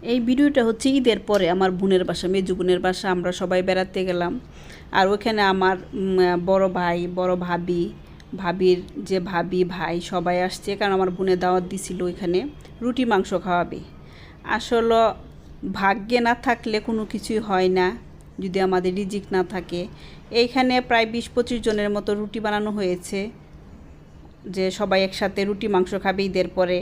এই ভিডিওটা হচ্ছে ঈদের পরে আমার বোনের বাসা, মেজু বোনের বাসা। আমরা সবাই বেড়াতে গেলাম, আর ওখানে আমার বড় ভাই, বড় ভাবি, ভাবির যে ভাবি ভাই সবাই আসছে, কারণ আমার বোনের দাওয়াত দিছিল ওইখানে রুটি মাংস খাওয়াবে। আসলে ভাগ্যে না থাকলে কোনো কিছুই হয় না, যদি আমাদের রিজিক না থাকে। এইখানে প্রায় 20-25 জনের মতো রুটি বানানো হয়েছে, যে সবাই একসাথে রুটি মাংস খাবে ঈদের পরে।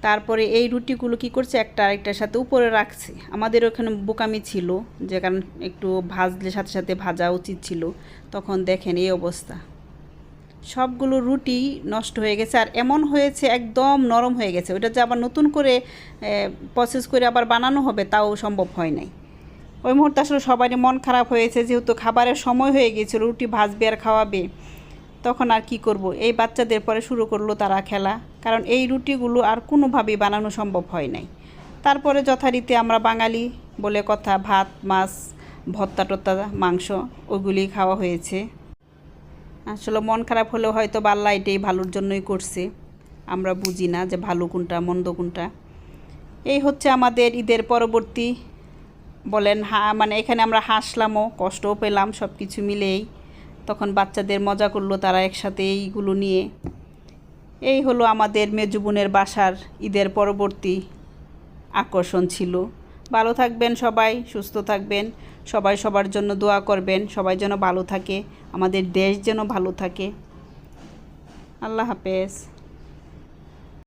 তারপরে এই রুটিগুলো কি করছে, একটা আরেকটার সাথে উপরে রাখছে। আমাদের ওখানে বোকামি ছিল, যে কারণ একটু ভাজলে সাথে সাথে ভাজা উচিত ছিল। তখন দেখেন এই অবস্থা, সবগুলো রুটি নষ্ট হয়ে গেছে। আর এমন হয়েছে একদম নরম হয়ে গেছে, ওটা যে আবার নতুন করে প্রসেস করে আবার বানানো হবে তাও সম্ভব হয় নাই। ওই মুহূর্তে আসলে সবারই মন খারাপ হয়েছে, যেহেতু খাবারের সময় হয়ে গিয়েছিল, রুটি ভাজবে আর খাওয়াবে। তখন আর কি করব, এই বাচ্চাদের পরে শুরু করলো তারা খেলা, কারণ এই রুটিগুলো আর কোনোভাবেই বানানো সম্ভব হয় নাই। তারপরে যথারীতি আমরা বাঙালি বলে কথা, ভাত মাছ ভর্তা টর্তা মাংস ওইগুলি খাওয়া হয়েছে। আসলে মন খারাপ হলেও হয়তো আল্লাহ এটাই ভালোর জন্যই করছে, আমরা বুঝি না যে ভালো কোনটা মন্দ কোনটা। এই হচ্ছে আমাদের ঈদের পরবর্তী বলেন মানে এখানে আমরা হাসলামও কষ্টও পেলাম সব কিছু মিলেই। তখন বাচ্চাদের মজা করলো তারা একসাথে এইগুলো নিয়ে। এই হলো আমাদের মেজু বোনের বাসার ঈদের পরবর্তী আকর্ষণ ছিল। ভালো থাকবেন সবাই, সুস্থ থাকবেন সবাই, সবার জন্য দোয়া করবেন, সবাই যেন ভালো থাকে, আমাদের দেশ যেন ভালো থাকে। আল্লাহ হাফেজ।